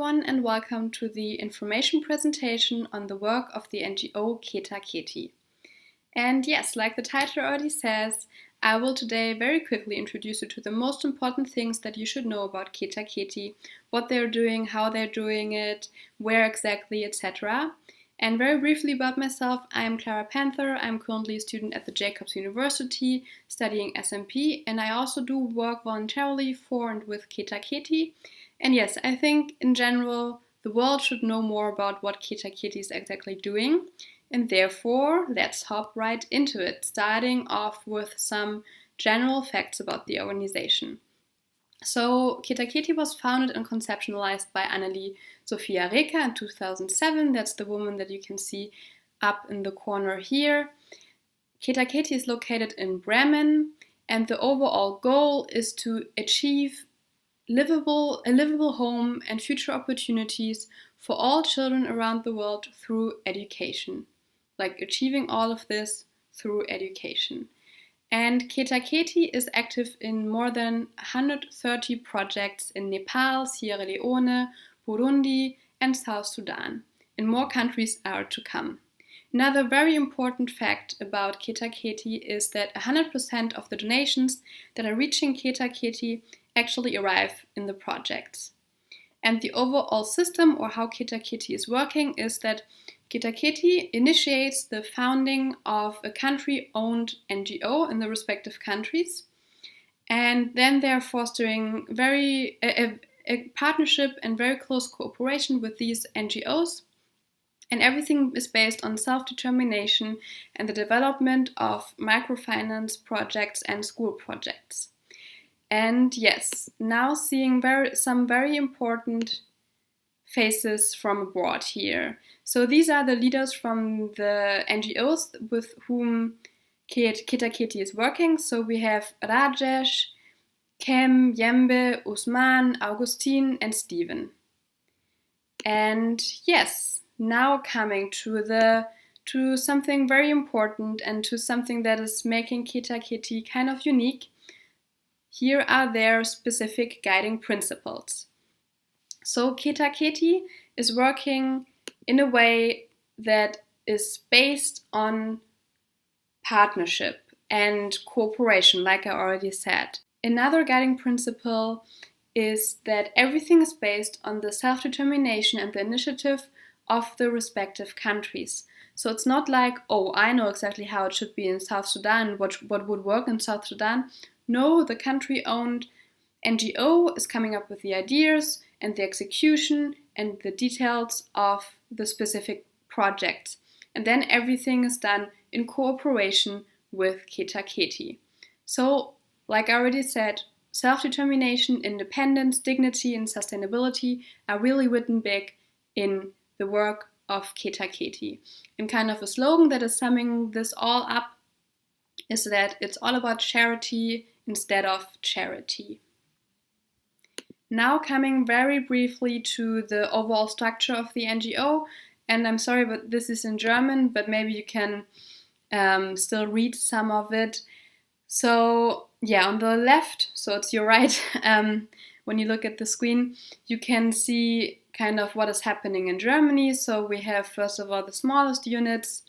everyone, and welcome to the information presentation on the work of the NGO Ketaaketi. And yes, like the title already says, I will today very quickly introduce you to the most important things that you should know about Ketaaketi, what they're doing, how they're doing it, where exactly, etc. And very briefly about myself, I am Klara Panther. I'm currently a student at the Jacobs University studying SMP, and I also do work voluntarily for and with Ketaaketi. And yes, I think in general the world should know more about what Ketaaketi is exactly doing, and therefore let's hop right into it, starting off with some general facts about the organization. So Ketaaketi was founded and conceptualized by Annelie Sophia Reker in 2007. That's the woman that you can see up in the corner here. Ketaaketi is located in Bremen, and the overall goal is to achieve a livable home and future opportunities for all children around the world through education. Like achieving all of this through education. And Ketaaketi is active in more than 130 projects in Nepal, Sierra Leone, Burundi, and South Sudan. And more countries are to come. Another very important fact about Ketaaketi is that 100% of the donations that are reaching Ketaaketi actually arrive in the projects. And the overall system, or how Ketaaketi is working, is that Ketaaketi initiates the founding of a country-owned NGO in the respective countries, and then they're fostering a partnership and very close cooperation with these NGOs, and everything is based on self-determination and the development of microfinance projects and school projects. And yes, now seeing some very important faces from abroad here. So these are the leaders from the NGOs with whom Ketaaketi is working. So we have Rajesh, Kem, Yembe, Usman, Augustine, and Steven. And yes, now coming to something very important and to something that is making Ketaaketi kind of unique. Here are their specific guiding principles. So Ketaaketi is working in a way that is based on partnership and cooperation, like I already said. Another guiding principle is that everything is based on the self-determination and the initiative of the respective countries. So it's not like, oh, I know exactly how it should be in South Sudan, what would work in South Sudan. No, the country-owned NGO is coming up with the ideas and the execution and the details of the specific projects. And then everything is done in cooperation with Ketaaketi. So, like I already said, self-determination, independence, dignity, and sustainability are really written big in the work of Ketaaketi. And kind of a slogan that is summing this all up is that it's all about charity instead of charity. Now coming very briefly to the overall structure of the NGO, and I'm sorry, but this is in German, but maybe you can still read some of it. So yeah, on the left, so it's your right, when you look at the screen, you can see kind of what is happening in Germany. So we have first of all the smallest units.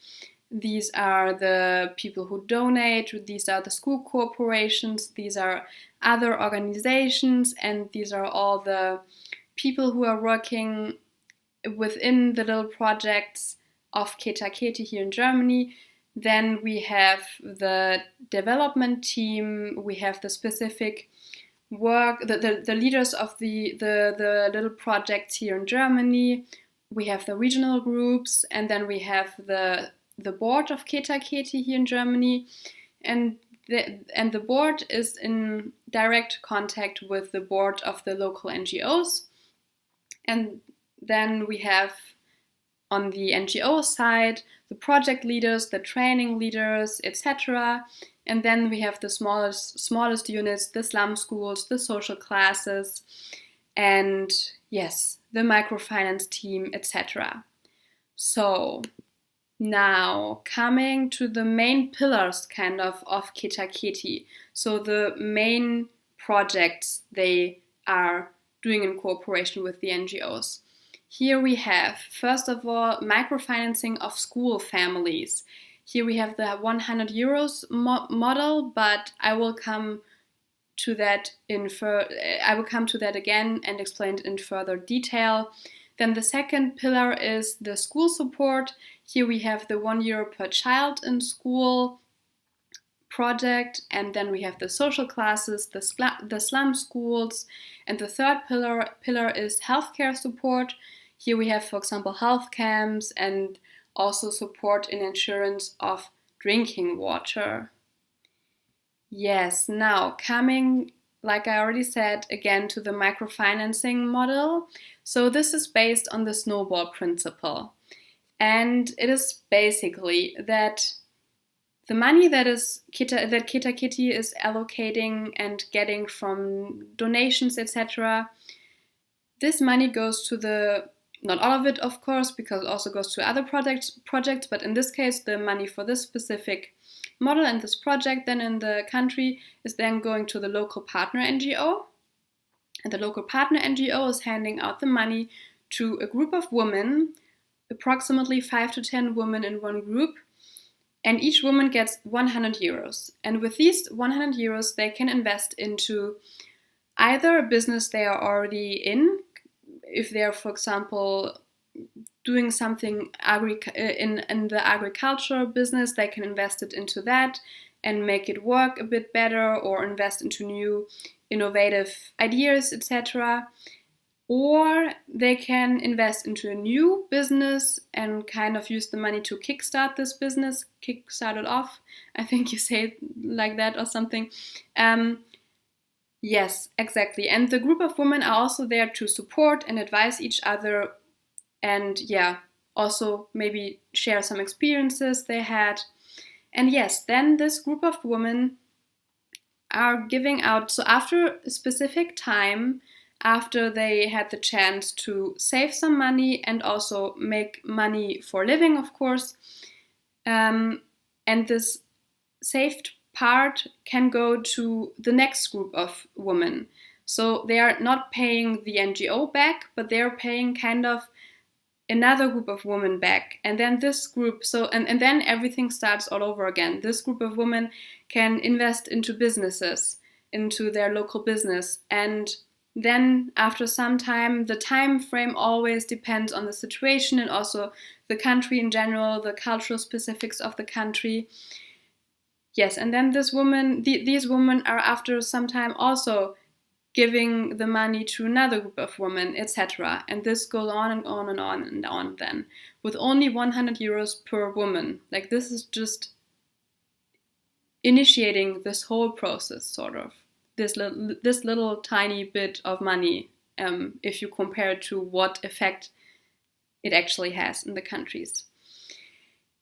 These are the people who donate, these are the school corporations, these are other organizations, and these are all the people who are working within the little projects of Ketaaketi here in Germany. Then we have the development team, we have the specific work, the leaders of the little projects here in Germany, we have the regional groups, and then we have the board of Ketaaketi here in Germany, and the board is in direct contact with the board of the local NGOs. And then we have on the NGO side the project leaders, the training leaders, etc. And then we have the smallest units, the slum schools, the social classes, and yes, the microfinance team, etc. So now coming to the main pillars kind of Ketaaketi. So the main projects they are doing in cooperation with the NGOs. Here we have, first of all, microfinancing of school families. Here we have the 100 euros model, but I will come to that again and explain it in further detail. Then the second pillar is the school support. Here we have the €1 per child in school project, and then we have the social classes, the slum schools, and the third pillar is healthcare support. Here we have, for example, health camps and also support in insurance of drinking water. Yes, now coming, like I already said, again to the microfinancing model. So this is based on the snowball principle. And it is basically that the money that Ketaaketi is allocating and getting from donations, etc., this money goes to not all of it, of course, because it also goes to other projects, but in this case, the money for this specific model and this project then in the country is then going to the local partner NGO. And the local partner NGO is handing out the money to a group of women, approximately 5 to 10 women in one group, and each woman gets 100 euros. And with these 100 euros, they can invest into either a business they are already in. If they're, for example, doing something in the agricultural business, they can invest it into that and make it work a bit better, or invest into new innovative ideas, etc. Or they can invest into a new business and kind of use the money to kickstart this business, kickstart it off. I think you say it like that or something. Yes, exactly. And the group of women are also there to support and advise each other, and also maybe share some experiences they had. And yes, then this group of women are giving out, so after a specific time, after they had the chance to save some money and also make money for living, of course, and this saved part can go to the next group of women. So they are not paying the NGO back, but they're paying kind of another group of women back. And then this group, and then everything starts all over again. This group of women can invest into businesses, into their local business. And then after some time, the time frame always depends on the situation and also the country in general, the cultural specifics of the country. Yes, and then these women are after some time also giving the money to another group of women, etc. And this goes on and on and on and on then, with only 100 euros per woman. Like, this is just initiating this whole process, sort of. This little tiny bit of money, if you compare it to what effect it actually has in the countries.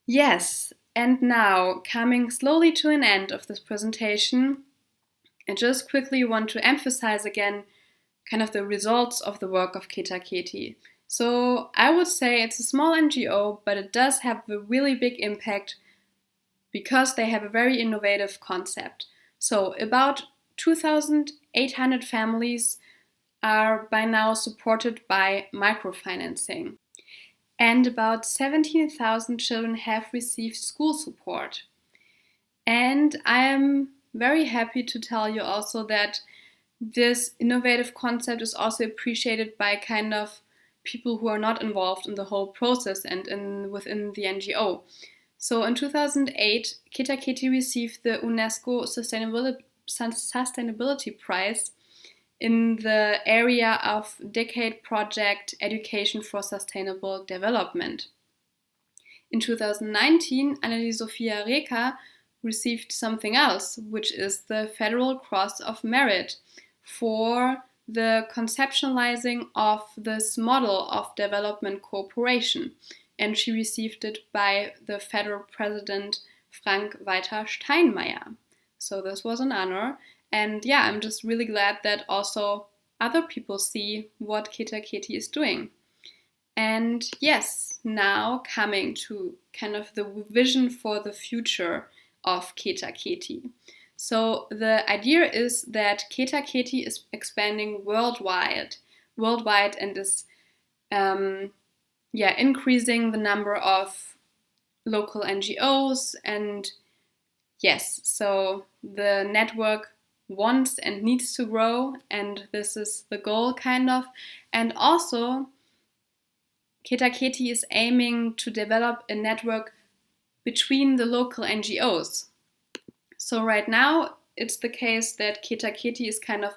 Yes, and now, coming slowly to an end of this presentation, I just quickly want to emphasize again kind of the results of the work of Ketaaketi. So I would say it's a small NGO, but it does have a really big impact because they have a very innovative concept. So about 2,800 families are by now supported by microfinancing. And about 17,000 children have received school support. And I am very happy to tell you also that this innovative concept is also appreciated by kind of people who are not involved in the whole process and within the NGO. So in 2008, Ketaaketi received the UNESCO Sustainability Prize in the area of Decade Project Education for Sustainable Development. In 2019, Anneli-Sophia Reker received something else, which is the Federal Cross of Merit for the conceptualizing of this model of development cooperation. And she received it by the federal president, Frank-Walter Steinmeier. So this was an honor. And I'm just really glad that also other people see what Ketaaketi is doing. And yes, now coming to kind of the vision for the future of Ketaaketi. So the idea is that Ketaaketi is expanding worldwide and is increasing the number of local NGOs. And yes, so the network wants and needs to grow, and this is the goal, kind of. And also, Ketaaketi is aiming to develop a network between the local NGOs. So right now, it's the case that Ketaaketi is kind of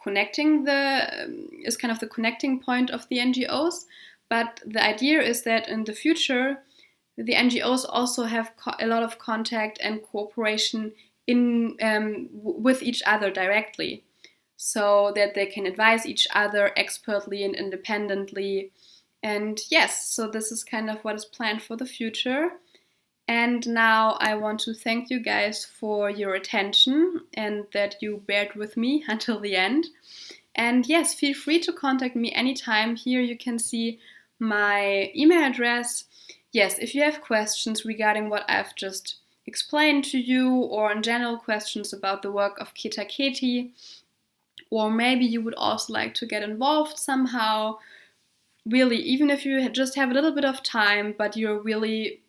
the connecting point of the NGOs. But the idea is that in the future, the NGOs also have a lot of contact and cooperation with each other directly, so that they can advise each other expertly and independently. And yes, so this is kind of what is planned for the future. And now I want to thank you guys for your attention and that you bared with me until the end. And yes, feel free to contact me anytime. Here you can see my email address. Yes, if you have questions regarding what I've just explained to you, or in general questions about the work of Keetaketi, or maybe you would also like to get involved somehow, really, even if you just have a little bit of time, but you're really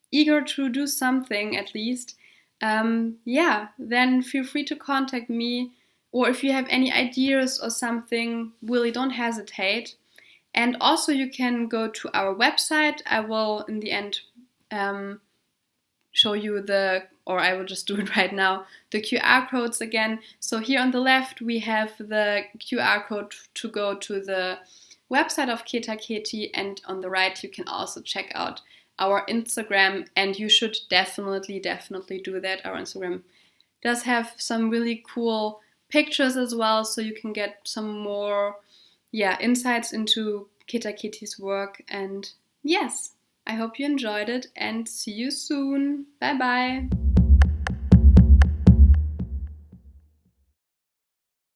eager to do something at least, then feel free to contact me. Or if you have any ideas or something, really don't hesitate. And also you can go to our website. I will in the end show you I will just do it right now, the QR codes again. So here on the left we have the QR code to go to the website of Ketaaketi, and on the right you can also check out our Instagram, and you should definitely do that. Our Instagram does have some really cool pictures as well, so you can get some more insights into Ketaaketi's work. And yes, I hope you enjoyed it, and see you soon. Bye bye.